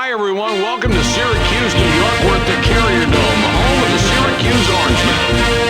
Hi, everyone. Welcome to Syracuse, New York. We're at the Carrier Dome, the home of the Syracuse Orangemen.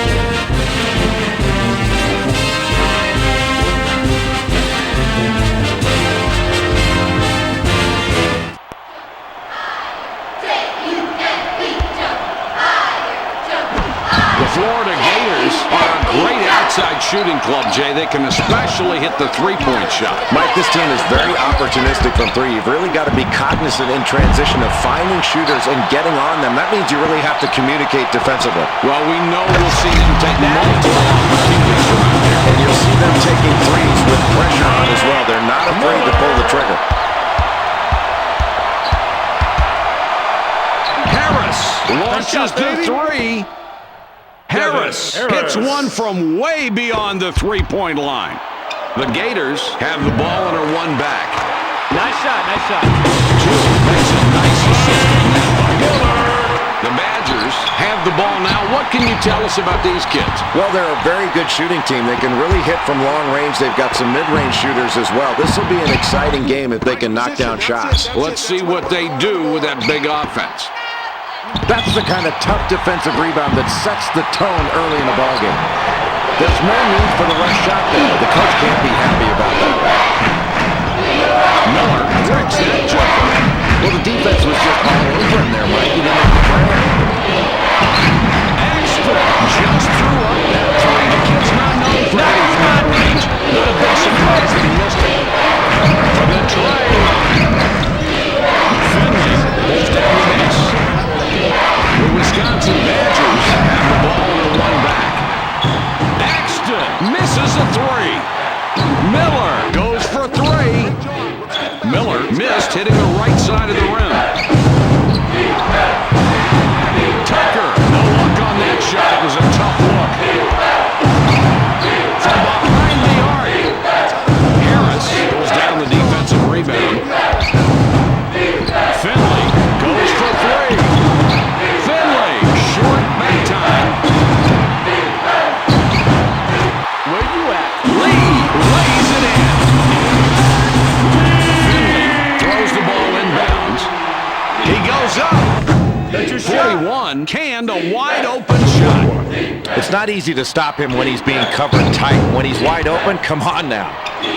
Florida Gators are a great outside shooting club, Jay. They can especially hit the three-point shot. Mike, this team is very opportunistic from three. You've really got to be cognizant in transition of finding shooters and getting on them. That means you really have to communicate defensively. Well, we know we'll see them take multiple opportunities around there. And you'll see them taking threes with pressure on as well. They're not afraid to pull the trigger. Harris launches the three. Harris hits one from way beyond the three-point line. The Gators have the ball and are one back. Nice shot, nice shot. Two makes a nice assist on that bucket. The Badgers have the ball now. What can you tell us about these kids? Well, they're a very good shooting team. They can really hit from long range. They've got some mid-range shooters as well. This will be an exciting game if they can knock down shots. Let's see what they do with that big offense. That's the kind of tough defensive rebound that sets the tone early in the ballgame. There's no need for the rush shot there. The coach can't be happy about that. Miller breaks that jumper. Well, the defense was just all over him there, Mike. He didn't have to play. Extra just threw up that three. The kid's not known for hitting from that range. Not a big surprise that he missed it. For the tray. Finley pulls down the miss. The Wisconsin Badgers have the ball and are one back. Axton misses a three. Miller goes for three. Miller missed, hitting the right side of the rim. Tucker, no luck on that shot. It was a tough look. From behind the arc, Harris goes down the defensive rebound. Finley goes for three. Finley, short back time. Where you at? Lee lays it in. Finley throws the ball inbounds. He goes up. 41 canned a wide open shot. It's not easy to stop him when he's being covered tight. When he's wide open, come on now.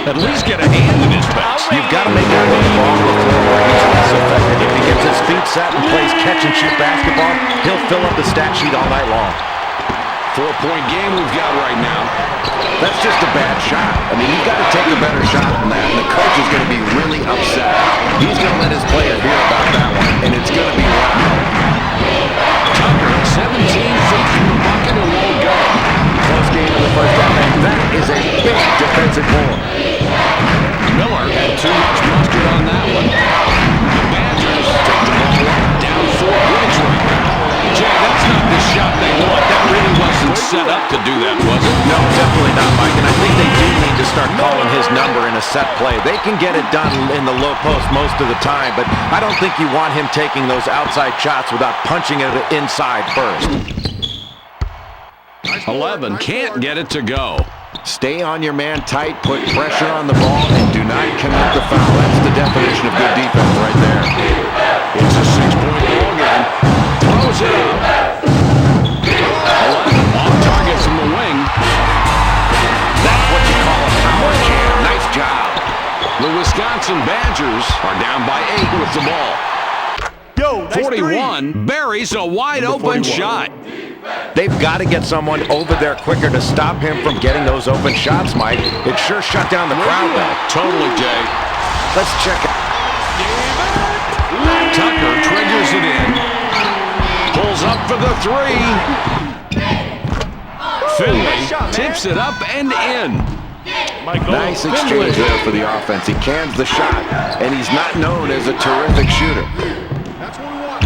At least get a hand in his best. You've got to make that move off the floor where he's less effective. If he gets his feet set and plays catch-and-shoot basketball, he'll fill up the stat sheet all night long. 4-point game we've got right now. That's just a bad shot. I mean, you've got to take a better shot than that, and the coach is going to be really upset. He's going to let his player hear about that one, and it's going to be loud. Tucker, 17 feet from the bucket and won't go. Close game in the first half, and that is a big defensive ball. Miller had too much mustard on that one. The Badgers take the ball down 4 points right now. Jay, that's not the shot they want. That really wasn't set up to do that, was it? No, definitely not, Mike, and I think they do need to start calling his number in a set play. They can get it done in the low post most of the time, but I don't think you want him taking those outside shots without punching it inside first. 11 can't get it to go. Stay on your man tight, put pressure on the ball, and do not commit the foul. That's the definition of good defense right there. It's a 6-point ball game. Throws it up. 11 off target from the wing. That's what you call a power jam. Nice job. The Wisconsin Badgers are down by 8 with the ball. 41 buries a wide open shot. They've got to get someone over there quicker to stop him from getting those open shots, Mike. It sure shut down the crowd, though. Totally, Jay. Let's check it. Tucker triggers it in. Pulls up for the three. Finley tips it up and in. Nice exchange there for the offense. He cans the shot, and he's not known as a terrific shooter.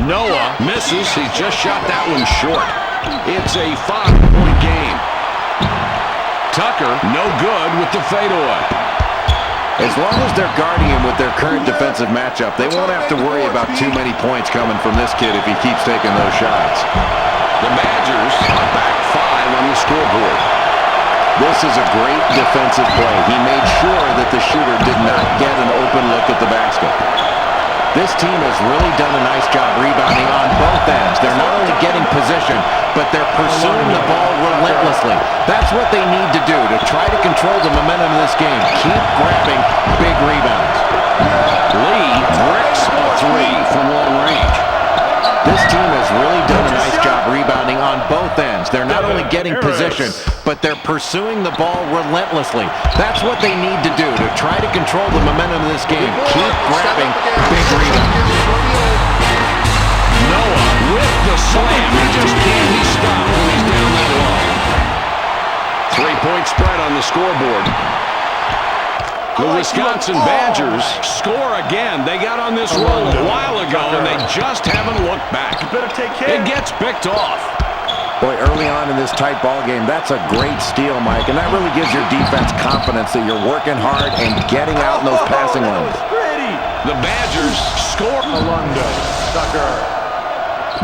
Noah misses. He just shot that one short. It's a 5-point game. Tucker, no good with the fadeaway. As long as they're guarding him with their current defensive matchup, they won't have to worry about too many points coming from this kid if he keeps taking those shots. The Badgers are back 5 on the scoreboard. This is a great defensive play. He made sure that the shooter did not get an open look at the basket. This team has really done a nice job rebounding on both ends. They're not only getting position, but they're pursuing the ball relentlessly. That's what they need to do to try to control the momentum of this game. Keep grabbing big rebounds. Lee bricks a three from long range. This team has really done a nice job rebounding on both ends. They're not only getting position, but they're pursuing the ball relentlessly. That's what they need to do to try to control the momentum of this game. Keep grabbing big rebounds. Noah with the slam. He just can't be stopped when he's down that low. 3-point spread on the scoreboard. The Wisconsin Badgers score again. They got on this roll a while ago, and they just haven't looked back. It gets picked off. Boy, early on in this tight ball game, that's a great steal, Mike, and that really gives your defense confidence that you're working hard and getting out in those passing lanes. The Badgers score.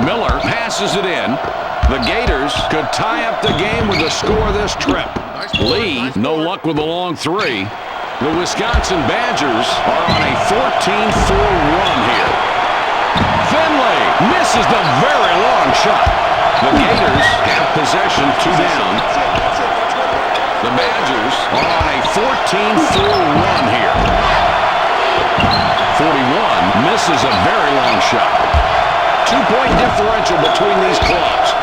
Miller passes it in. The Gators could tie up the game with the score of this trip. Lee, no luck with a long three. The Wisconsin Badgers are on a 14-4 run here. Finley misses the very long shot. The Gators have possession, 2 down. The Badgers are on a 14-4 run here. 41 misses a very long shot. 2-point differential between these clubs.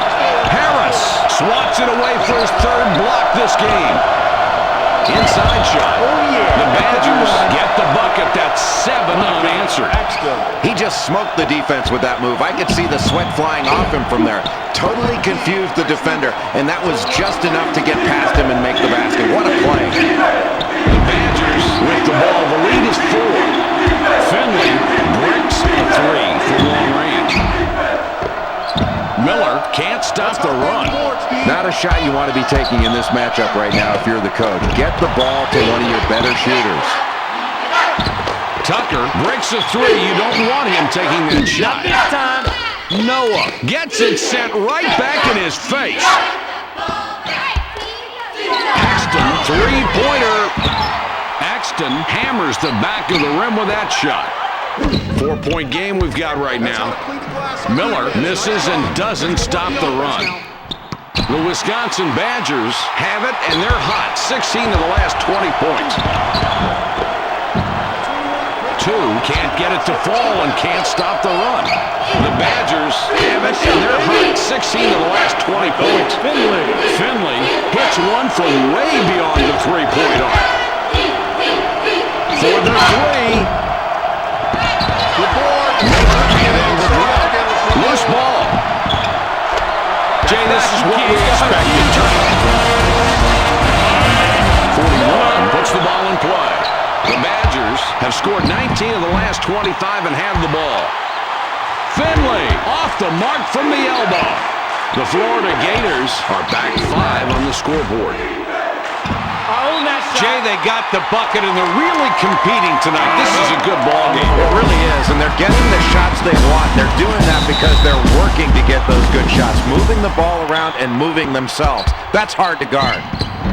Harris swats it away for his third block this game. Inside shot. The Badgers get the bucket. That's 7 unanswered. He just smoked the defense with that move. I could see the sweat flying off him from there. Totally confused the defender, and that was just enough to get past him and make the basket. What a play. The Badgers with the ball. The lead is 4. Finley bricks a three from long range. Miller can't stop the run. Not a shot you want to be taking in this matchup right now if you're the coach. Get the ball to one of your better shooters. Tucker breaks a three. You don't want him taking that shot. Noah gets it sent right back in his face. Axton, three-pointer. Axton hammers the back of the rim with that shot. 4-point game we've got right now. Miller misses and doesn't stop the run. The Wisconsin Badgers have it, and they're hot. 16 of the last 20 points. 2 can't get it to fall and can't stop the run. The Badgers have it, and they're hot. 16 of the last 20 points. Finley hits one from way beyond the three-point arc. For the three. Loose ball. Jay, this is what we expected. 41 puts the ball in play. The Badgers have scored 19 of the last 25 and have the ball. Finley off the mark from the elbow. The Florida Gators are back 5 on the scoreboard. Jay, they got the bucket, and they're really competing tonight. This is a good ball game. It really is, and they're getting the shots they want. They're doing that because they're working to get those good shots, moving the ball around and moving themselves. That's hard to guard.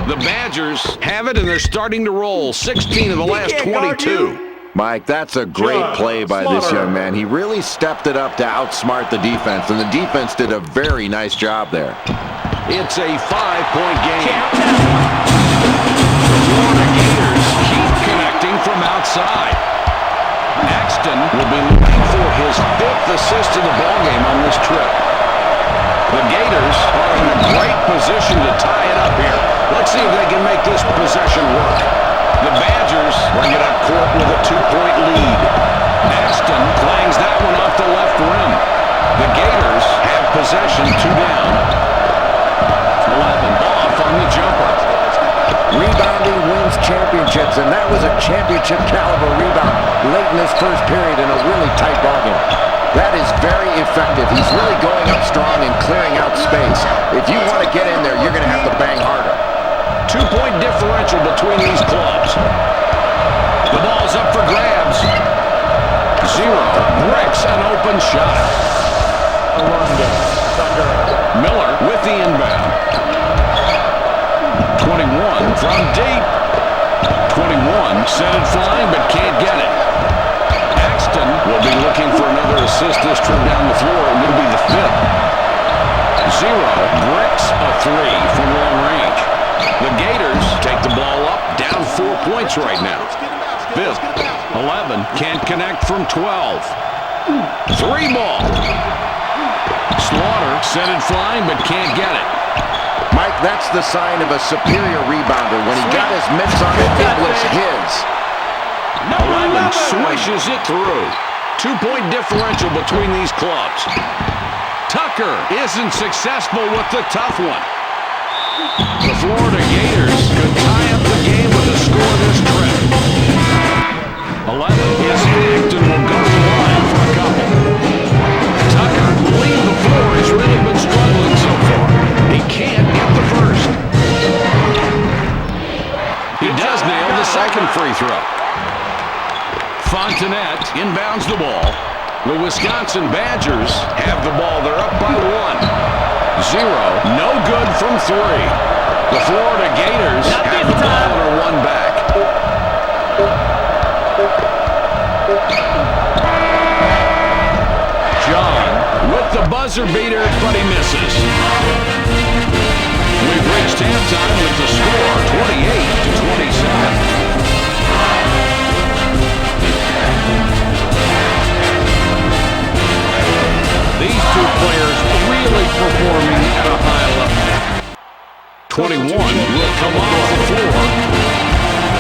The Badgers have it, and they're starting to roll. 16 of the last 22. Mike, that's a great play by this young man. He really stepped it up to outsmart the defense, and the defense did a very nice job there. It's a 5-point game. Florida Gators keep connecting from outside. Axton will be looking for his 5th assist of the ballgame on this trip. The Gators are in a great position to tie it up here. Let's see if they can make this possession work. The Badgers bring it up court with a 2-point lead. Axton clangs that one off the left rim. The Gators have possession, 2 down. 11 off on the jumper. Rebounding wins championships, and that was a championship caliber rebound late in this first period in a really tight ballgame. That is very effective. He's really going up strong and clearing out space. If you want to get in there, you're going to have to bang harder. 2-point differential between these clubs. The ball's up for grabs. 0 breaks an open shot. Miller with the inbound. 21 from deep. 21 sent it flying but can't get it. Axton will be looking for another assist this trip down the floor. It will be the fifth. 0 bricks a three from long range. The Gators take the ball up, down 4 points right now. Fifth, 11, can't connect from 12. 3 ball. Slaughter sent it flying, but can't get it. Mike, that's the sign of a superior rebounder. When he got his mitts on it, it was his. 11 swishes it through. 2-point differential between these clubs. Tucker isn't successful with the tough one. The Florida Gators could tie up the game with a score this trip. 11 is hacked and will go to the line for a couple. Tucker will leave the floor. He's really been struggling so far. He can't get the first. He does nail the second free throw. Fontenette inbounds the ball. The Wisconsin Badgers have the ball. They're up by 1. 0, no good from 3. The Florida Gators have the ball and are 1 back. John with the buzzer beater, but he misses. We've reached halftime with the score 28-27. These two players really performing at a high level. 21 will come off the floor.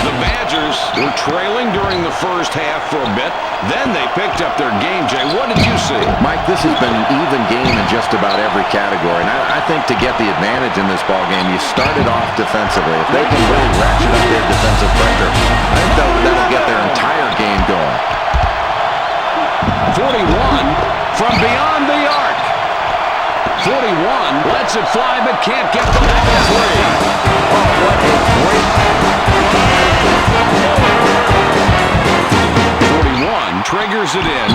The Badgers were trailing during the first half for a bit. Then they picked up their game. Jay, what did you see? Mike, this has been an even game in just about every category. And I think to get the advantage in this ballgame, you started off defensively. If they can really ratchet up their defensive pressure, I think that'll get their entire game going. 41 from beyond the arc. 41 lets it fly but can't get the long three. Oh, what a great... 41 triggers it in.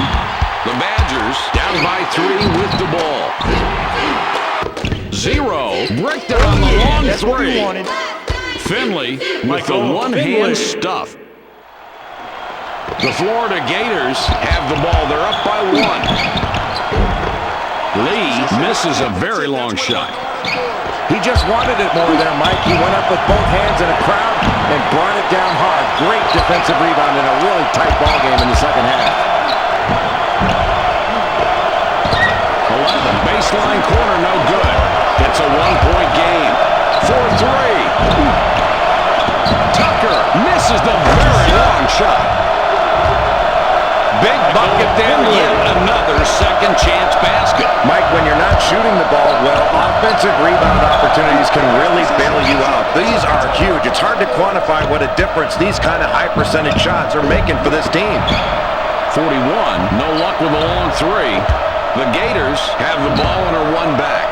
The Badgers down by 3 with the ball. 0 bricked it on the long three. Finley with the one-hand stuff. The Florida Gators have the ball. They're up by 1. Lee misses a very long shot. He just wanted it more there, Mike. He went up with both hands in a crowd and brought it down hard. Great defensive rebound in a really tight ball game in the second half. 11 baseline corner, no good. It's a 1-point game. 4-3. Tucker misses the very long shot. Big bucket there, yet another second chance basket. Mike, when you're not shooting the ball well, offensive rebound opportunities can really bail you out. These are huge. It's hard to quantify what a difference these kind of high percentage shots are making for this team. 41, no luck with a long three. The Gators have the ball and are 1 back.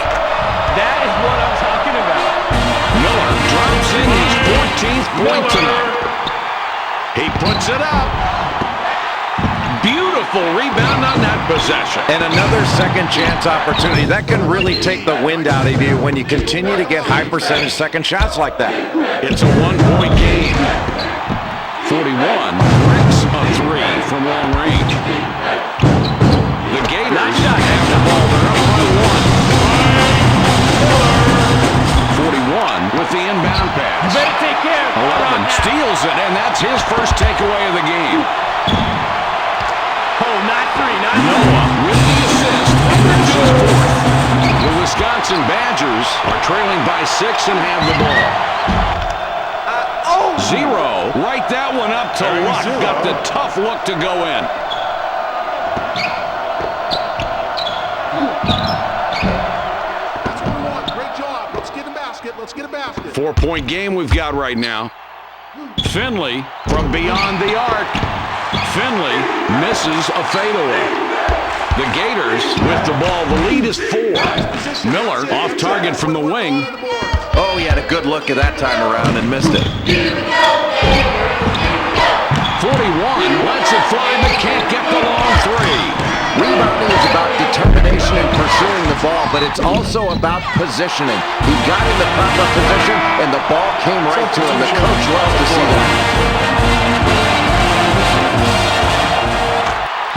That is what I'm talking about. Miller drops in his 14th point tonight. He puts it up. Beautiful rebound on that possession. And another second chance opportunity. That can really take the wind out of you when you continue to get high percentage second shots like that. It's a 1-point game. 41 bricks a three from long range. The Gators have the ball. They're up by 1. 41 with the inbound pass. You better take care of it. 11 steals it, and that's his first takeaway of the game. Oh, not 3, not 3. Noah with the assist. That's his 4th. The Wisconsin Badgers are trailing by 6 and have the ball. 0. Right that one up to Luck. Got the tough look to go in. That's what we want. Great job. Let's get a basket. Let's get a basket. 4-point game we've got right now. Finley from beyond the arc. Finley misses a fadeaway. The Gators with the ball. The lead is 4. Miller off target from the wing. Oh, he had a good look at that time around and missed it. 41 lets it fly but can't get the long three. Rebounding is about determination and pursuing the ball, but it's also about positioning. He got in the proper position, and the ball came right to him. The coach loves to see that.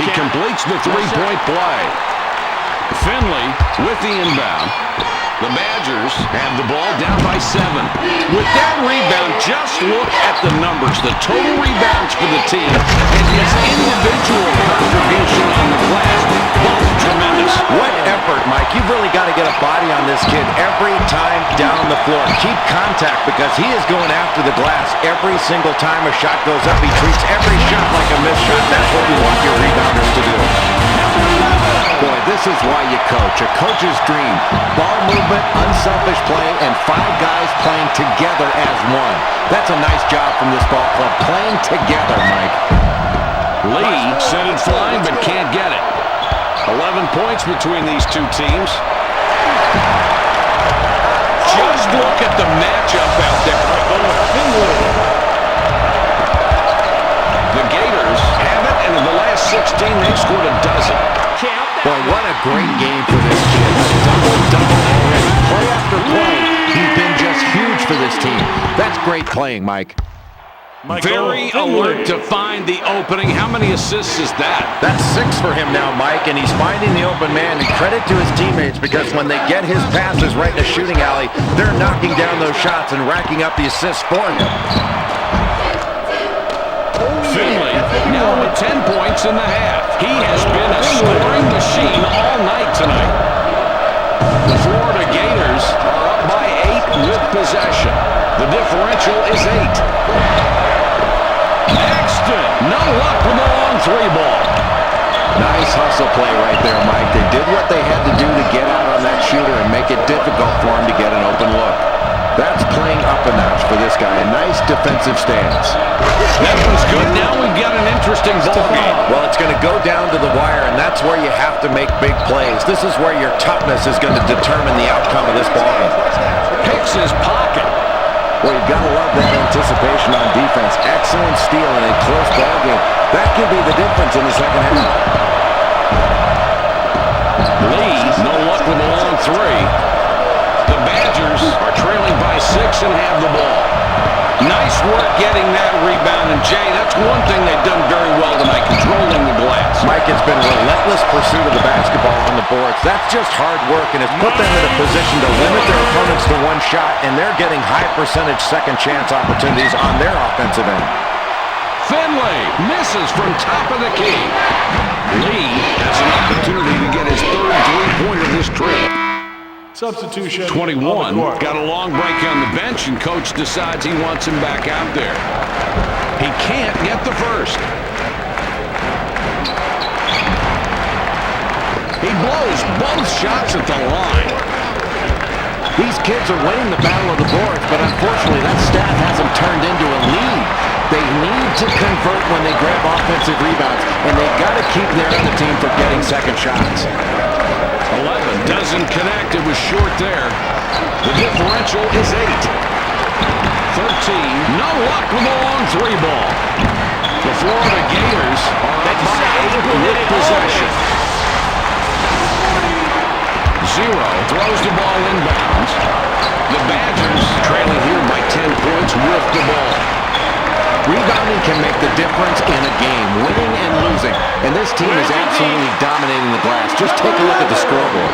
He three-point play. Finley with the inbound. The Badgers have the ball down by 7. With that rebound, just look at the numbers. The total rebounds for the team and his individual contribution on the glass, both tremendous. What effort, Mike. You've really got to get a body on this kid every time down the floor. Keep contact because he is going after the glass every single time a shot goes up. He treats every shot like a missed shot. That's what you want your rebounders to do. Boy, this is why you coach. A coach's dream. Ball movement, unselfish play, and 5 guys playing together as one. That's a nice job from this ball club. Playing together, Mike. Lee sent it flying but can't get it. 11 points between these two teams. Just look at the matchup out there. The Gators have it, and in the last 16, they've scored a dozen. Boy, what a great game for this kid. A double-double already. Play after play. He's been just huge for this team. That's great playing, Mike. Very alert to find the opening. How many assists is that? That's 6 for him now, Mike, and he's finding the open man. And credit to his teammates because when they get his passes right in the shooting alley, they're knocking down those shots and racking up the assists for him. Finley now with 10 points in the half. He has been a scoring machine all night tonight. The Florida Gators are up by 8 with possession. The differential is 8. Axton, no luck with the long 3 ball. Nice hustle play right there, Mike. They did what they had to do to get out on that shooter and make it difficult for him to get an open look. That's playing up a notch for this guy. A nice defensive stance. That one's good. Now we've got an interesting ball game. Well, it's going to go down to the wire, and that's where you have to make big plays. This is where your toughness is going to determine the outcome of this ball game. Picks his pocket. Well, you've got to love that anticipation on defense. Excellent steal in a close ball game. That could be the difference in the second half. Lee, no luck with the long 3. The Badgers are trailing by 6 and have the ball. Nice work getting that rebound. And, Jay, that's one thing they've done very well tonight, controlling the glass. Mike, it's been relentless pursuit of the basketball on the boards. That's just hard work, and it's put them in a position to limit their opponents to 1 shot, and they're getting high-percentage second-chance opportunities on their offensive end. Finley misses from top of the key. Lee has an opportunity to get his 3rd three-pointer this trip. Substitution. 21, got a long break on the bench, and coach decides he wants him back out there. He can't get the first. He blows both shots at the line. These kids are winning the battle of the boards, but unfortunately that stat hasn't turned into a lead. They need to convert when they grab offensive rebounds, and they've got to keep their other team from getting second shots. 11 doesn't connect. It was short there. The differential is 8. 13, no luck with the long 3 ball. The Florida Gators are up by 8 with possession. 0 throws the ball inbounds. The Badgers trailing here by 10 points with the ball. Rebounding can make the difference in a game, winning and losing. And this team is absolutely dominating the glass. Just take a look at the scoreboard.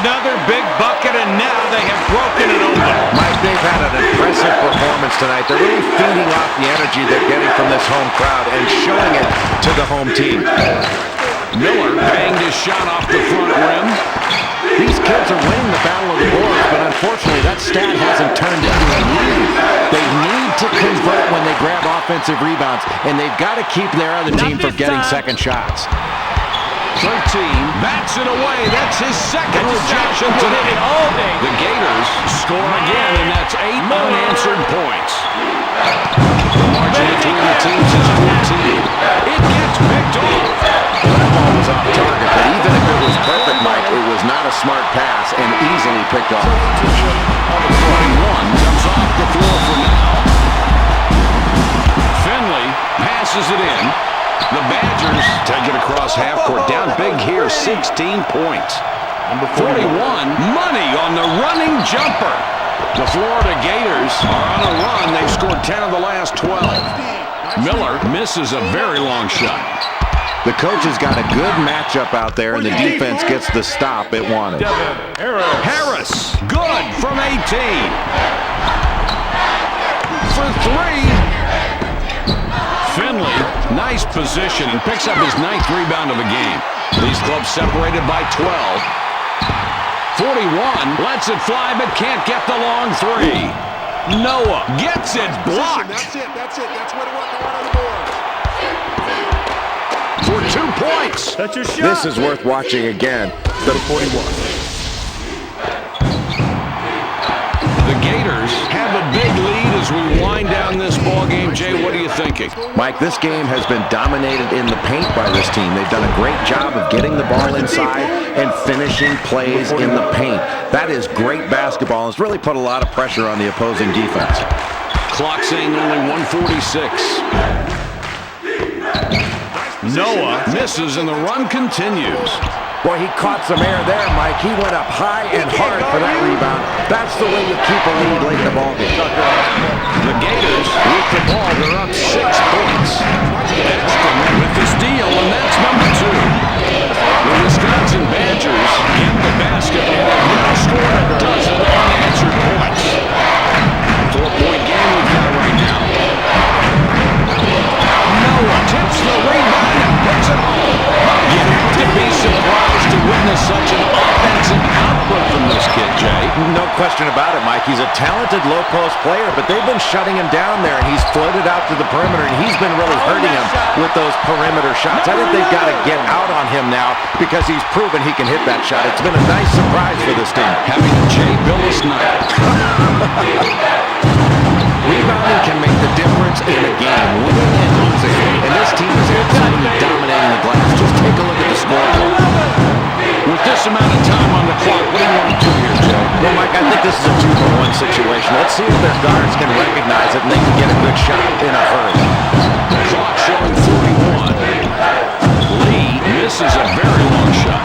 Another big bucket, and now they have broken it open. Mike, they've had an impressive performance tonight. They're really feeding off the energy they're getting from this home crowd and showing it to the home team. Miller banged his shot off the front rim. These kids are winning the battle of the boards, but unfortunately that stat hasn't turned into a lead. They need to convert when they grab offensive rebounds, and they've got to keep their other team from getting second shots. 13 bats it away. That's his second rejection tonight. The Gators score again, and that's 8 unanswered points. The margin between the teams is 14. It gets picked off. That ball was off target, but even if it was perfect, Mike, it was not a smart pass and easily picked off. 21 comes off the floor for now. Finley passes it in. The Badgers take it across half court. Down big here, 16 points. 41, money on the running jumper. The Florida Gators are on a run. They've scored 10 of the last 12. Miller misses a very long shot. The coach has got a good matchup out there, and the defense gets the stop it wanted. Harris, good from 18. For 3. Finley, nice position, and picks up his 9th rebound of the game. These clubs separated by 12. 41, lets it fly, but can't get the long 3. Noah gets it blocked. That's it. That's what I want on the board. For 2 points. That's your shot. This is worth watching again. Instead of 41. The Gators have a big lead as we wind down this ball game. Jay, what are you thinking? Mike, this game has been dominated in the paint by this team. They've done a great job of getting the ball inside and finishing plays in the paint. That is great basketball, and it's really put a lot of pressure on the opposing defense. Clock saying only 146. Noah misses and the run continues. Boy, he caught some air there, Mike. He went up high and hard for that rebound. That's the way you keep a lead late in the ballgame. The Gators with the ball. They're up 6 points. Exton with the steal, and that's number 2. The Wisconsin Badgers get the basketball and now score a dozen unanswered points. 4-point game we've got right now. Noah tips the rebound and puts it home. You have to be surprised to witness such an offensive output from this kid, Jay. No question about it, Mike. He's a talented low-post player, but they've been shutting him down there, and he's floated out to the perimeter, and he's been really hurting him with those perimeter shots. I think they've got to get out on him now because he's proven he can hit that shot. It's been a nice surprise for this team. Having a Jay Billis night. Rebounding can make the difference in a game, winning and losing. And this team is absolutely dominating the glass. Just take a look at the scoreboard. With this amount of time on the clock, what do you want to do here, Joe? Well, Mike, I think this is a 2-for-1 situation. Let's see if their guards can recognize it and they can get a good shot in a hurry. Clock showing 41. Lee misses a very long shot.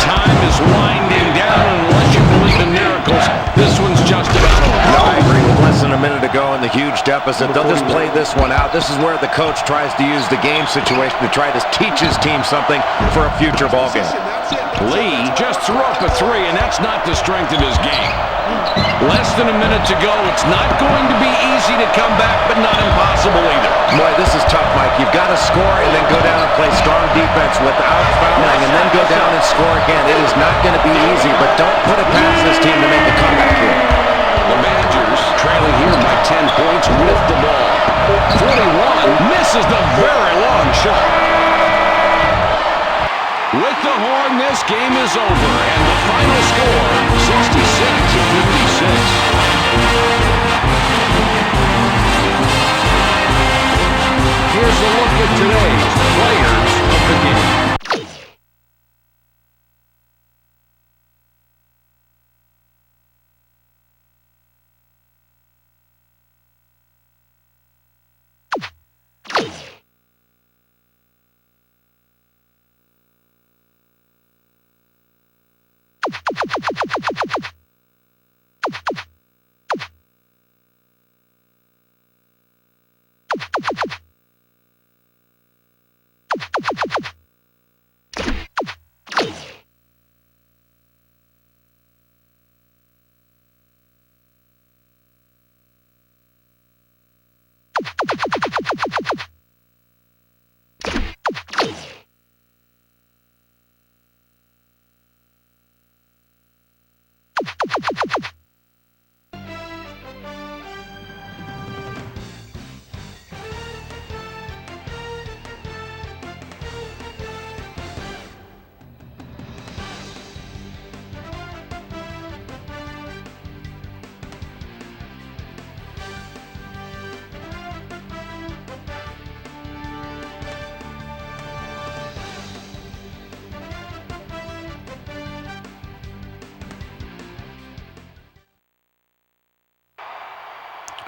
Time is winding down, and unless you believe in miracles, this one's just about over. No, I agree with less than a minute to go in the huge deficit. They'll just play this one out. This is where the coach tries to use the game situation to try to teach his team something for a future ball game. Lee just threw up a 3, and that's not the strength of his game. Less than a minute to go. It's not going to be easy to come back, but not impossible either. Boy, this is tough, Mike. You've got to score and then go down and play strong defense without fouling and then go down and score again. It is not going to be easy, but don't put it past this team to make a comeback here. The Badgers trailing here by 10 points with the ball. 41 misses the very long shot. With the horn, this game is over, and the final score, 66-56. Here's a look at today's players of the game.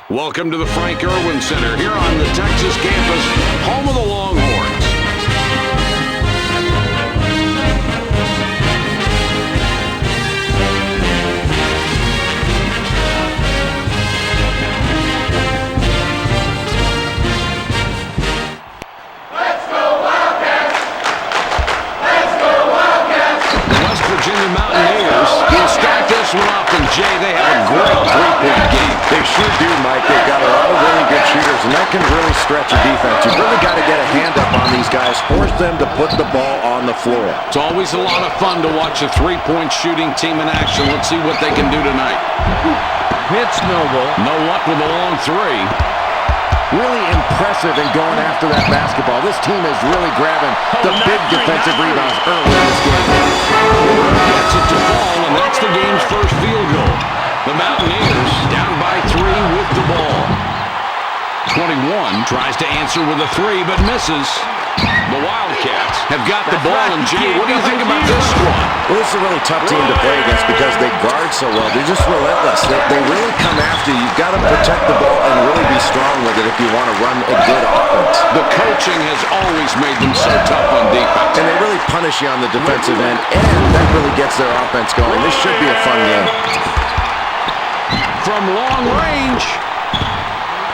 Welcome to the Frank Irwin Center here on the Texas campus, home of the Longhorns. really stretch your defense. You've really got to get a hand up on these guys, force them to put the ball on the floor. It's always a lot of fun to watch a three-point shooting team in action. Let's see what they can do tonight. Hits no goal. No luck with a long three. Really impressive in going after that basketball. This team is really grabbing the big defensive rebounds early in this game. Gets it to fall, and that's the game's first field goal. The Mountaineers down by 3 with the ball. 21 tries to answer with a three, but misses. The Wildcats have got the ball, and Jay, what do you think about this squad? Well, this is a really tough team to play against because they guard so well. They're just relentless. They really come after you. You've got to protect the ball and really be strong with it if you want to run a good offense. The coaching has always made them so tough on defense. And they really punish you on the defensive end, and that really gets their offense going. This should be a fun game. From long range.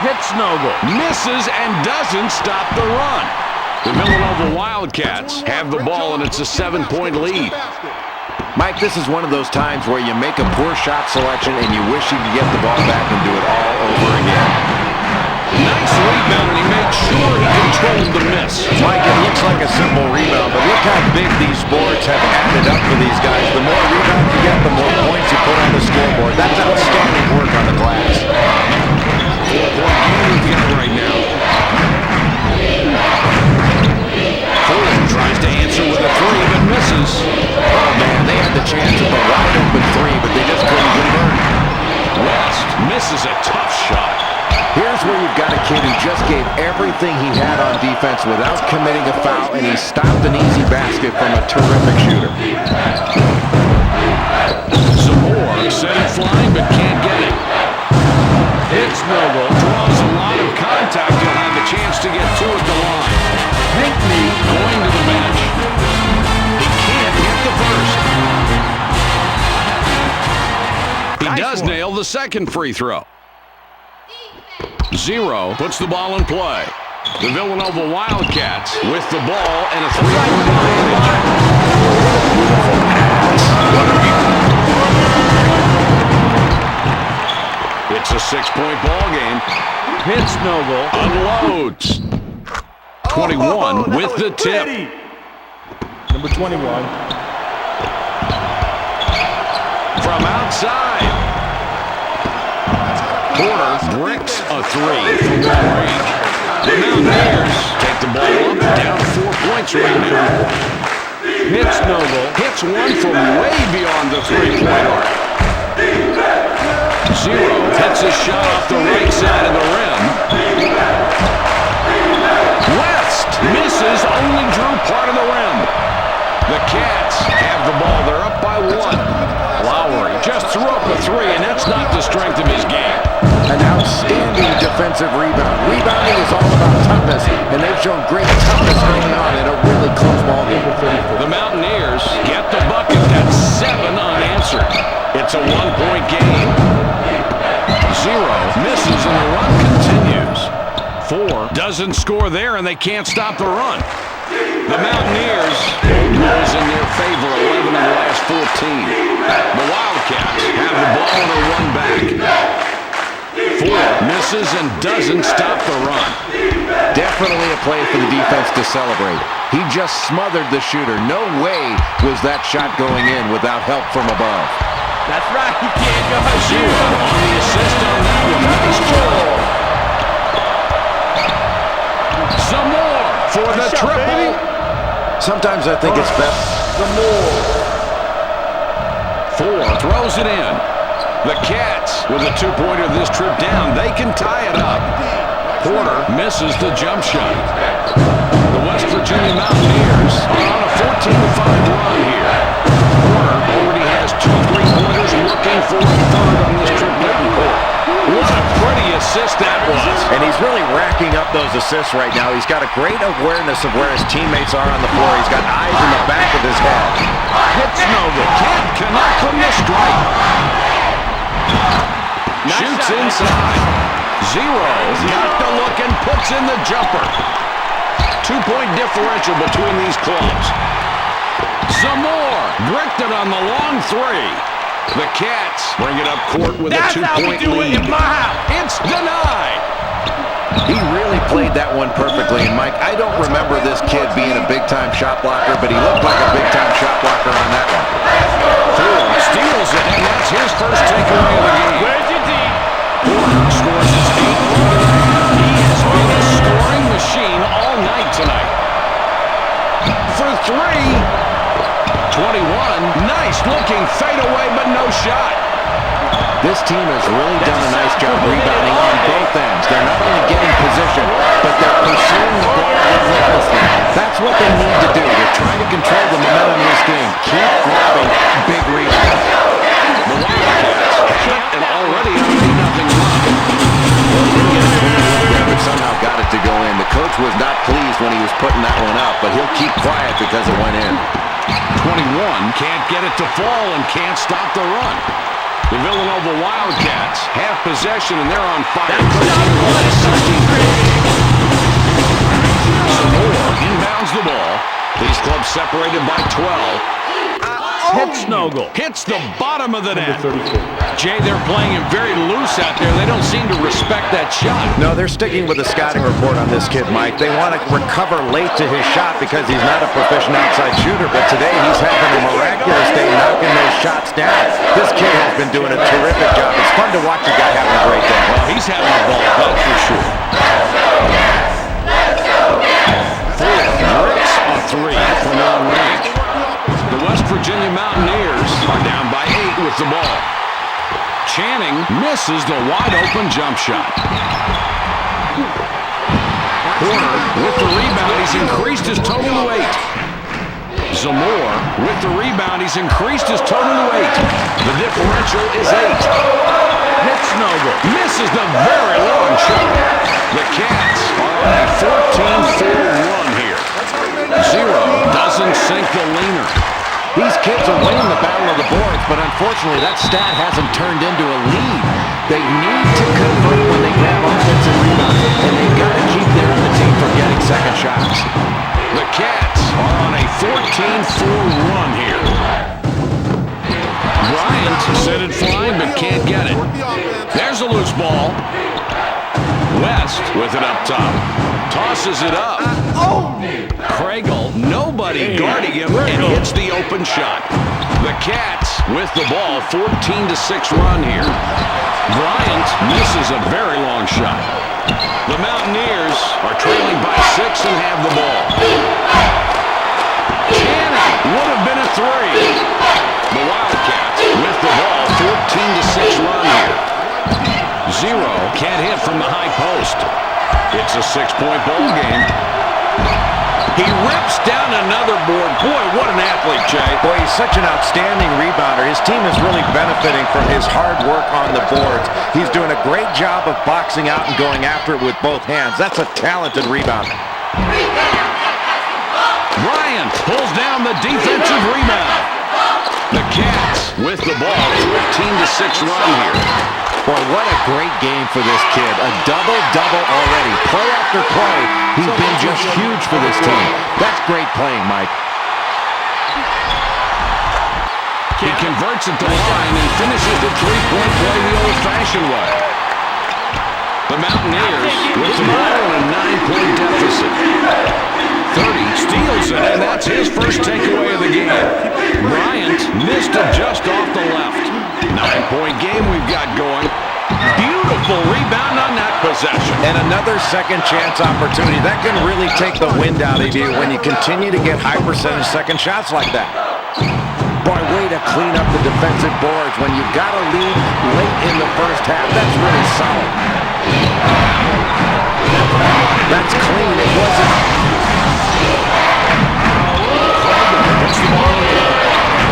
Hits no goal. Misses and doesn't stop the run. The Villanova Wildcats have the ball, and it's a 7-point lead. Mike, this is one of those times where you make a poor shot selection and you wish you could get the ball back and do it all over again. Nice rebound, and he made sure he controlled the miss. Mike, it looks like a simple rebound, but look how big these boards have added up for these guys. The more rebounds you get, the more points you put on the scoreboard. That's outstanding work on the glass. 4-point game we've got right now. Ford tries to answer with a three, but misses. Oh, man, they had the chance at the wide open three, but they just couldn't convert. West misses a tough shot. Here's where you've got a kid who just gave everything he had on defense without committing a foul, and he stopped an easy basket from a terrific shooter. Some more. Set it flying, but can't get it. Hits no goal. Draws a lot of contact. He'll have a chance to get two at the line. Pinkney Going to the bench. He can't hit the first. He does nail the second free throw. 0 puts the ball in play. The Villanova Wildcats with the ball and a 3-point advantage. It's a 6-point ball game. hits no goal. Unloads. 21 with the tip. Number 21. From outside. Porter bricks a three from long range. The Mountaineers take the ball up, down 4 points right now. Hits no goal. Hits one from way beyond the three-point arc. Zero hits a shot off the right side of the rim. West misses, only drew part of the rim. The Cats have the ball. They're up by 1. Lowry just threw up a three, and that's not the strength of his game. An outstanding defensive rebound. Rebounding is all about toughness, and they've shown great toughness early on in a really close ball game. The Mountaineers get the bucket. That's 7 unanswered. It's a 1-point game. Zero misses, and the run continues. 4 doesn't score there, and they can't stop the run. The Mountaineers goals in their favor, 11 in the last 14. The Wildcats have the ball and are 1 back. 4 misses and doesn't stop the run. Definitely a play for the defense to celebrate. He just smothered the shooter. No way was that shot going in without help from above. That's right. He can't go Zero on the assist on that one. Nice job. Some more for the triple. Sometimes I think it's best. Some more. 4 throws it in. The Cats, with a 2-pointer this trip down, they can tie it up. Porter misses the jump shot. The West Virginia Mountaineers are on a 14-5 run here. Porter already has 2 3-pointers, looking for a third on this trip down court. What a pretty assist that was. And he's really racking up those assists right now. He's got a great awareness of where his teammates are on the floor. He's got eyes in the back of his head. Hits Nova. Can't connect from the strike. Shoots inside. Zero. Got the look and puts in the jumper. 2-point differential between these clubs. Some more. Bricked it on the long three. The Cats bring it up court with a 2-point lead. In my house. It's denied. He really played that one perfectly. And, Mike, I don't remember this kid being a big-time shot blocker, but he looked like a big-time shot blocker on that one. Ford steals it, and that's his first takeaway of the game. Where's your team? Porter scores his 8th point of the half. He has been a scoring machine all night tonight. For three. 21. Nice looking fadeaway, but no shot. This team has really done a nice job rebounding on both ends. They're not only getting position, but they're pursuing the ball relentlessly. That's what they need to do. They're trying to control the momentum in this game. Keep grabbing big rebounds. The Wildcats have an already on 8-0 run. Well, he didn't get a clean look there, but somehow got it to go in. The coach was not pleased when he was putting that one up, but he'll keep quiet because it went in. 21 can't get it to fall and can't stop the run. The Villanova Wildcats have possession and they're on fire. Zamora inbounds the ball. These clubs separated by 12. Hitsnogel hits the bottom of the net. Jay, they're playing him very loose out there. They don't seem to respect that shot. No, they're sticking with the scouting report on this kid, Mike. They want to recover late to his shot because he's not a proficient outside shooter, but today he's having a miraculous day knocking those shots down. This kid has been doing a terrific job. It's fun to watch a guy having a great day. Well, he's having a ball, that's for sure. Ford rips a three from long range. The West Virginia Mountaineers are down by 8 with the ball. Channing misses the wide-open jump shot. Porter with the rebound. He's increased his total to 8. Zamora with the rebound. He's increased his total to 8. The differential is 8. Hitsnogel misses the very long shot. The Cats are on a 14-4 run here. Zero doesn't sink the leaner. These kids are winning the battle of the boards, but unfortunately that stat hasn't turned into a lead. They need to convert when they grab offensive rebounds, and they've got to keep their other team from getting second shots. The Cats are on a 14-4 run here. Bryant set it flying, but can't get it. There's a loose ball. West with it up top. Tosses it up. Craigle, nobody guarding him, and hits the open shot. The Cats with the ball, 14-6 run here. Bryant misses a very long shot. The Mountaineers are trailing by 6 and have the ball. Channing would have been a 3. The Wildcats with the ball, 14-6 run here. Zero can't hit from the high post. It's a 6-point ball game. He rips down another board. Boy, what an athlete, Jay. Boy, he's such an outstanding rebounder. His team is really benefiting from his hard work on the boards. He's doing a great job of boxing out and going after it with both hands. That's a talented rebounder. Bryant pulls down the defensive rebound. The Cats with the ball, 14-6 run here. Boy, what a great game for this kid. A double-double already. Play after play, he's been just huge for this team. That's great playing, Mike. He converts at the line and finishes the three-point play the old-fashioned way. The Mountaineers with the ball in a 9-point deficit. 30 steals it, and that's his first takeaway of the game. Bryant missed it just off the left. 9-point game we've got going. Beautiful rebound on that possession. And another second chance opportunity. That can really take the wind out of you when you continue to get high percentage second shots like that. Boy, way to clean up the defensive boards when you've got a lead late in the first half. That's really solid. That's clean. It wasn't.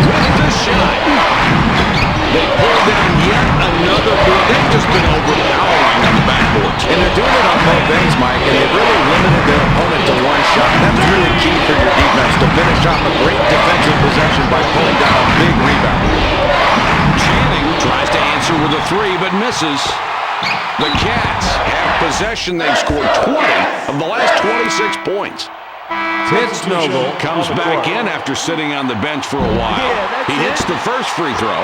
With the shot. They pulled down yet another board. They've just been overpowering on the backboard. And they're doing it on both ends, Mike, and they really limited their opponent to one shot. That's really key for your defense, to finish off a great defensive possession by pulling down a big rebound. Channing tries to answer with a 3, but misses. The Cats have possession. They've scored 20 of the last 26 points. Hitsnogel comes back in after sitting on the bench for a while. He hits the first free throw.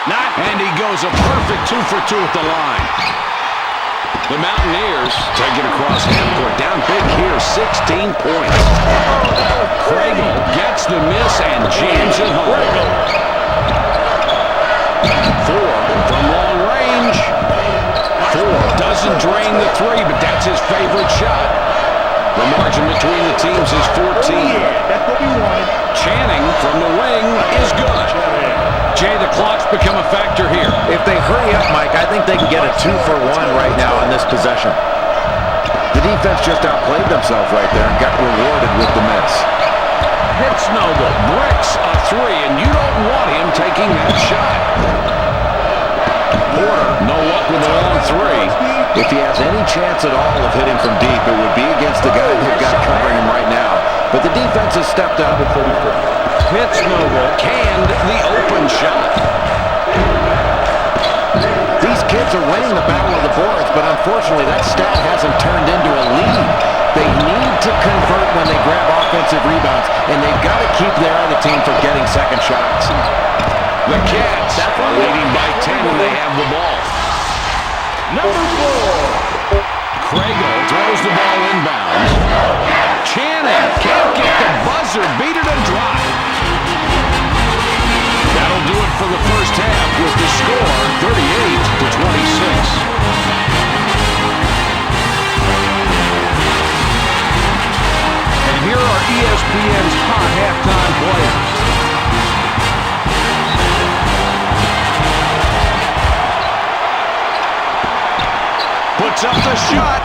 Not And he goes a perfect 2 for 2 at the line. The Mountaineers take it across half court. Down big here, 16 points. Craigle gets the miss and jams it home. 4 from long range. 4 doesn't drain the 3, but that's his favorite shot. The margin between the teams is 14. That's what we wanted. Channing from the wing is good. Jay, the clock's become a factor here. If they hurry up, Mike, I think they can get a 2 for 1 right now on this possession. The defense just outplayed themselves right there and got rewarded with the miss. Hits Noble, bricks a 3, and you don't want him taking that shot. Porter, no luck with the long 3. If he has any chance at all of hitting from deep, it would be against the guy who've got covering him right now. But the defense has stepped up. Hits Noble, canned the open shot. These kids are winning the battle of the boards, but unfortunately that stat hasn't turned into a lead. They need to convert when they grab offensive rebounds, and they've got to keep their other team from getting second shots. The Cats are leading by 10 when they have the ball. Number 4. Craigle throws the ball inbounds. Channing can't get the buzzer beater to drop. That'll do it for the first half with the score 38-26. And here are ESPN's hot halftime players. Puts up the shot.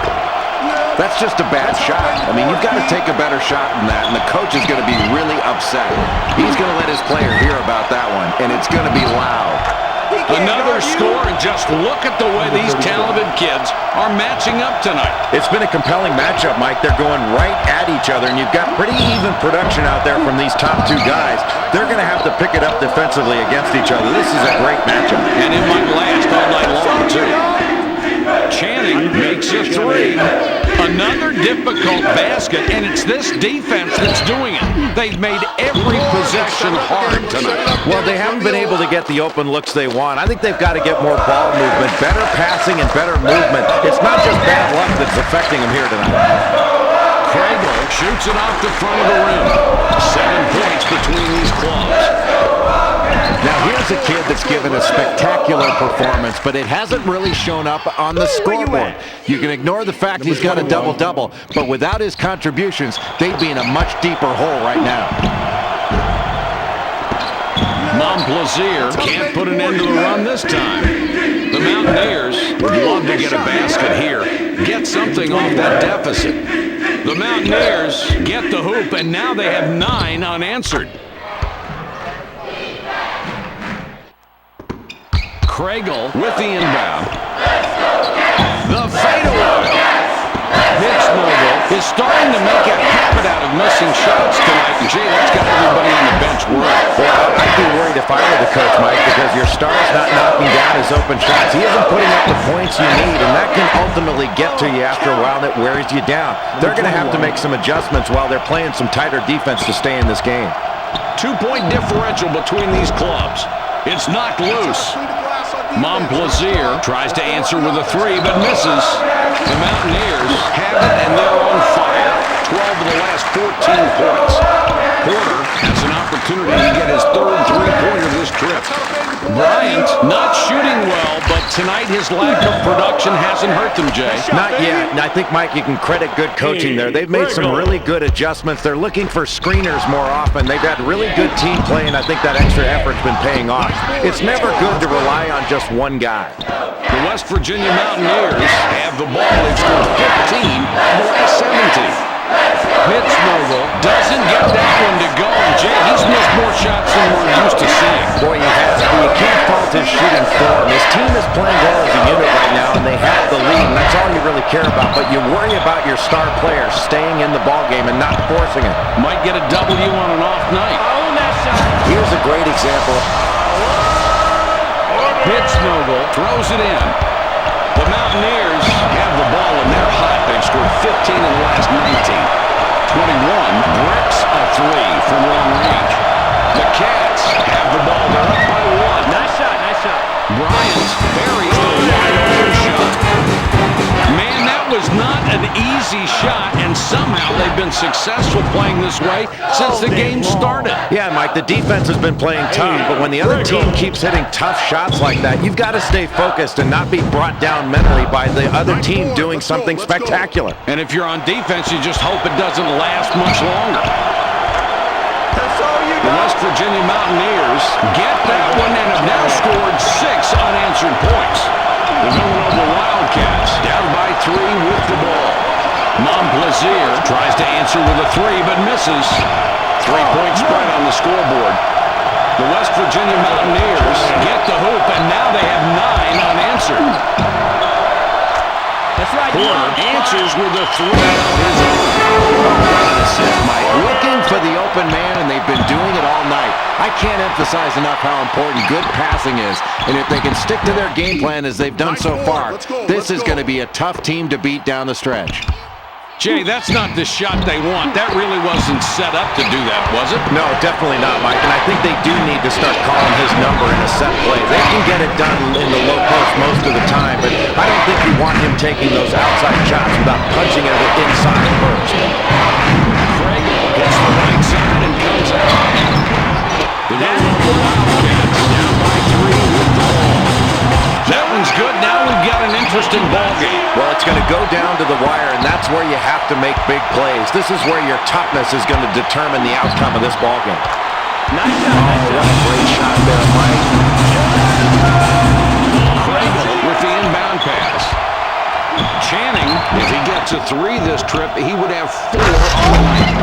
That's just a bad shot. I mean, you've got to take a better shot than that, and the coach is going to be really upset. He's going to let his player hear about that one, and it's going to be loud. Another score, and just look at the way these talented kids are matching up tonight. It's been a compelling matchup, Mike. They're going right at each other, and you've got pretty even production out there from these top 2 guys. They're going to have to pick it up defensively against each other. This is a great matchup. And it might last all night long, too. Channing makes a 3. Another difficult basket, and it's this defense that's doing it. They've made every possession hard tonight. Well, they haven't been able to get the open looks they want. I think they've got to get more ball movement, better passing and better movement. It's not just bad luck that's affecting them here tonight. Craigle shoots it off the front of the rim. 7 points between these clubs. Now, here's a kid that's given a spectacular performance, but it hasn't really shown up on the scoreboard. You can ignore the fact he's got a double-double, but without his contributions, they'd be in a much deeper hole right now. Montplaisir can't put an end to the run this time. The Mountaineers would love to get a basket here, get something off that deficit. The Mountaineers get the hoop, and now they have 9 unanswered. Craigle with the inbound. The fadeaway. Hits Noble is starting to make a habit out of missing shots tonight. And Jay, that's got everybody on the bench worried. Well, I'd be worried if I were the coach, Mike, because your star's not knocking down his open shots. He isn't putting up the points you need, and that can ultimately get to you after a while, and it wears you down. They're going to have to make some adjustments while they're playing some tighter defense to stay in this game. 2-point differential between these clubs. It's knocked loose. Montplaisir tries to answer with a 3, but misses. The Mountaineers have it, and they're on fire. 12 of the last 14 points. Porter has an opportunity to get his 3rd three-pointer this trip. Bryant not shooting well, but tonight his lack of production hasn't hurt them, Jay. Not yet, and I think, Mike, you can credit good coaching there. They've made some really good adjustments. They're looking for screeners more often. They've had really good team play, and I think that extra effort's been paying off. It's never good to rely on just one guy. The West Virginia Mountaineers have the ball. They've scored 15 of the last 17. Hits Noble, doesn't get that one to go. And Jay, he's missed more shots than we're used to seeing. Boy, he has, but you can't fault his shooting form. His team is playing well as a unit right now, and they have the lead, and that's all you really care about. But you worry about your star players staying in the ballgame and not forcing it. Might get a W on an off night. Here's a great example. Hits Noble, throws it in. The Mountaineers have the ball, and they're hot. They've scored 15 in the last 19. 21, bricks a 3 from long range. The Cats have the ball. They're up by 1. Nice shot, nice shot. been successful playing this way since the game started. Yeah, Mike, the defense has been playing tough, but when the other team keeps hitting tough shots like that, you've got to stay focused and not be brought down mentally by the other team doing something spectacular. And if you're on defense, you just hope it doesn't last much longer. The West Virginia Mountaineers get that one and have now scored 6 unanswered points. The Villanova Wildcats down by 3 with the ball. Montplaisir tries to answer with a 3 but misses. 3-point spread on the scoreboard. The West Virginia Mountaineers get the hoop and now they have 9 unanswered. That's right. Porter answers with a 3 of his own. Assist, Mike. Looking for the open man, and they've been doing it all night. I can't emphasize enough how important good passing is, and if they can stick to their game plan as they've done so far, this is going to be a tough team to beat down the stretch. Jay, that's not the shot they want. That really wasn't set up to do that, was it? No, definitely not, Mike, and I think they do need to start calling his number in a set play. They can get it done in the low post most of the time, but I don't think you want him taking those outside shots without punching it inside first. Craig hits the right side and comes out. The Wildcats down by 3 with the ball. That one's good. Now we've got an interesting ball game. Well, it's going to go down to the wire, and that's where you have to make big plays. This is where your toughness is going to determine the outcome of this ball game. Nice shot. What a great shot there, Mike. Craig with the inbound pass. Channing, if he gets a 3 this trip, he would have 4 on the night.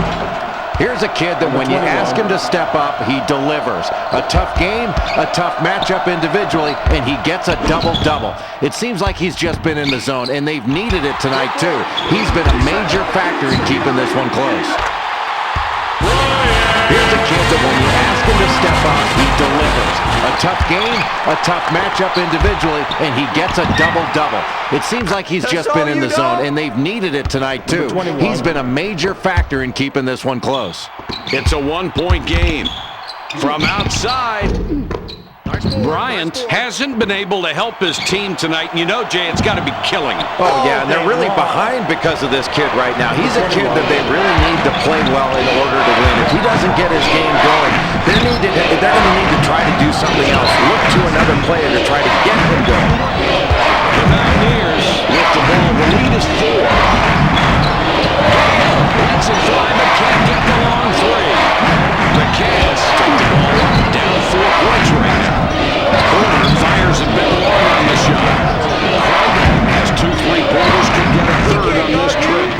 Here's a kid that when you ask him to step up, he delivers. A tough game, a tough matchup individually, and he gets a double-double. It seems like he's just been in the zone, and they've needed it tonight, too. He's been a major factor in keeping this one close. Here's a kid that when you ask him to step up, he delivers. A tough game, a tough matchup individually, and he gets a double-double. It seems like he's just been in the zone, and they've needed it tonight, too. He's been a major factor in keeping this one close. It's a 1-point game. From outside, Bryant hasn't been able to help his team tonight. And you know, Jay, it's got to be killing him. Oh, yeah, and they're really behind because of this kid right now. He's a kid that they really need to play well in order to win. If he doesn't get his game going, they're going to need to try to do something else. Look to another player to try to get him going. The Mountaineers with the ball. The lead is 4. Lets it fly, but can't get the long 3. The Cats take the ball down 4 points right now. Porter fires a bit long on the shot. Craig has 2 3-pointers, could get a 3rd on this trip.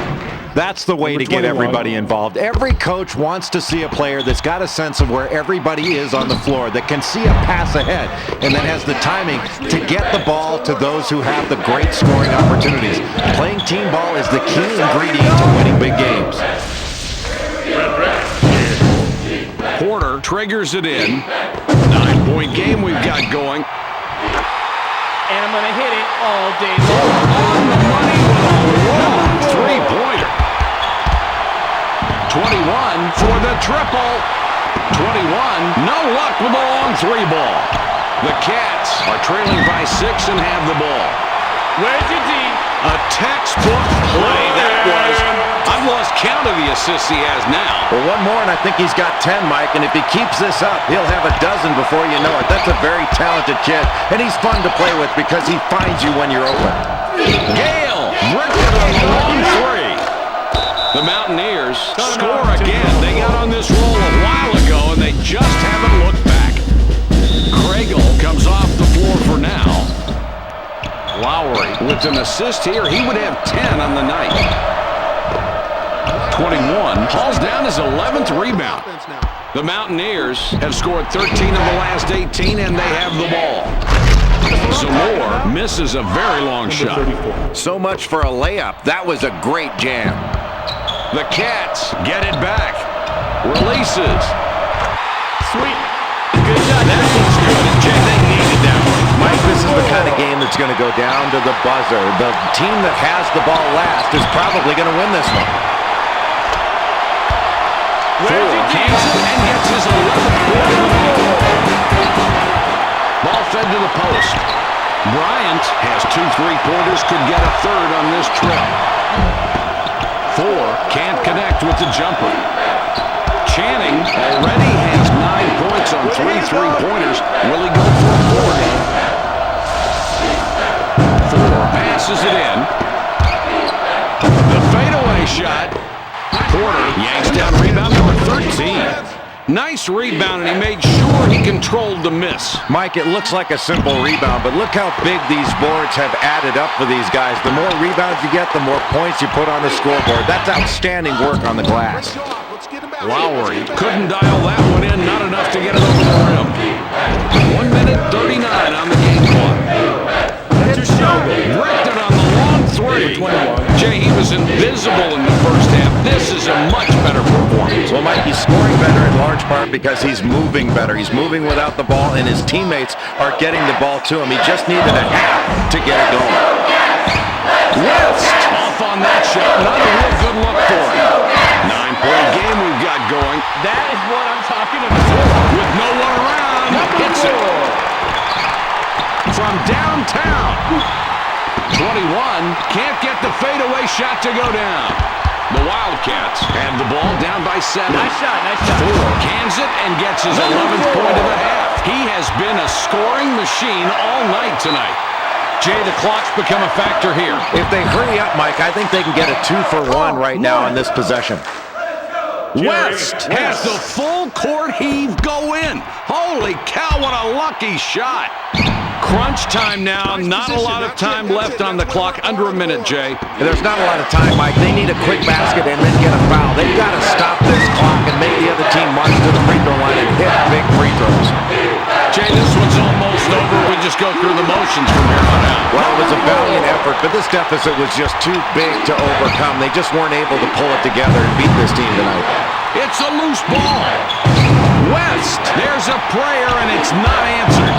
That's the way to get everybody involved. Every coach wants to see a player that's got a sense of where everybody is on the floor, that can see a pass ahead, and then has the timing to get the ball to those who have the great scoring opportunities. Playing team ball is the key ingredient to winning big games. Porter triggers it in. 9-point game we've got going. And I'm going to hit it all day long. On the money with a long 3-pointer. 21 for the triple. 21, no luck with the long 3 ball. The Cats are trailing by 6 and have the ball. Where's your D? A textbook play that was. I've lost count of the assists he has now. Well, one more, and I think he's got 10, Mike, and if he keeps this up, he'll have a dozen before you know it. That's a very talented kid, and he's fun to play with because he finds you when you're open. Gale bricked it on the long 3. The Mountaineers score again. They got on this roll a while ago, and they just haven't looked back. Craigle comes off the floor for now. Lowry with an assist here. He would have 10 on the night. 21 hauls down his 11th rebound. The Mountaineers have scored 13 of the last 18, and they have the ball. Zamore misses a very long shot. So much for a layup. That was a great jam. The Cats get it back. Releases. Sweet. Good shot. That one's good. And Jay, they needed that one. Mike, this is the kind of game that's going to go down to the buzzer. The team that has the ball last is probably going to win this one. Kansas and gets his 11th point. Ball fed to the post. Bryant has 2 3-pointers, could get a 3rd on this trip. 4 can't connect with the jumper. Channing already has 9 points on 3 3-pointers. Will he go for a 4? 4 passes it in. The fadeaway shot. Porter yanks down rebound number 13. Nice rebound, and he made sure he controlled the miss. Mike, it looks like a simple rebound, but look how big these boards have added up for these guys. The more rebounds you get, the more points you put on the scoreboard. That's outstanding work on the glass. Lowry couldn't dial that one in, not enough to get it over the rim. 1 minute 39 on the game clock. Bricked it on the long 3. Jay, he was invisible in the first half. This is a much better performance. Well, Mike, he's scoring better in large part because he's moving better. He's moving without the ball, and his teammates are getting the ball to him. He just needed a half to get it going. West off on that shot. Not a real good look for him. 9-point game we've got going. That is what I'm talking about. With no one around, hits it. From downtown. 21 can't get the fadeaway shot to go down. The Wildcats have the ball down by 7. Nice shot, nice shot. 4 cans it and gets his 11th point of the half. He has been a scoring machine all night tonight. Jay, the clock's become a factor here. If they hurry up, Mike, I think they can get a 2-for-1 right now on this possession. West has the full court heave go in. Holy cow, what a lucky shot. Crunch time now. Not a lot of time left on the clock. Under a minute, Jay. There's not a lot of time, Mike. They need a quick basket and then get a foul. They've got to stop this clock and make the other team march to the free throw line and hit big free throws. Jay, this one's almost over. We just go through the motions from here on out. Well, it was a valiant effort, but this deficit was just too big to overcome. They just weren't able to pull it together and beat this team tonight. It's a loose ball. West, there's a prayer, and it's not answered.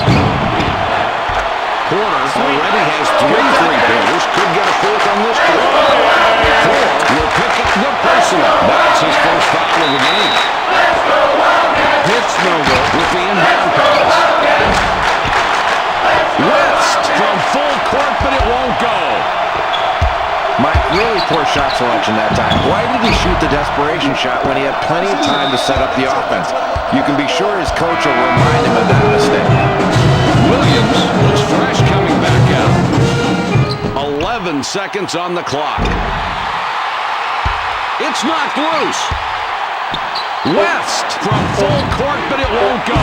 Porter already has 3 3-pointers. Could get a 4th on this quarter. 4 will pick up the personal. That's his first foul of the game. Hits no good with the inbound pass. West from full court, but it won't go. Mike, really poor shot selection that time. Why did he shoot the desperation shot when he had plenty of time to set up the offense? You can be sure his coach will remind him of that mistake. Williams was fresh coming back out. 11 seconds on the clock. It's knocked loose. West from full court, but it won't go.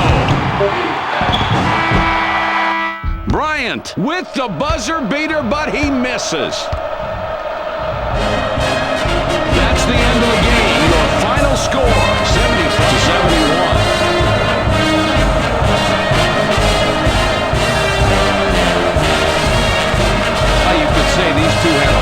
Bryant with the buzzer beater, but he misses. That's the end of the game. Your final score, 75-71. You could say these two had a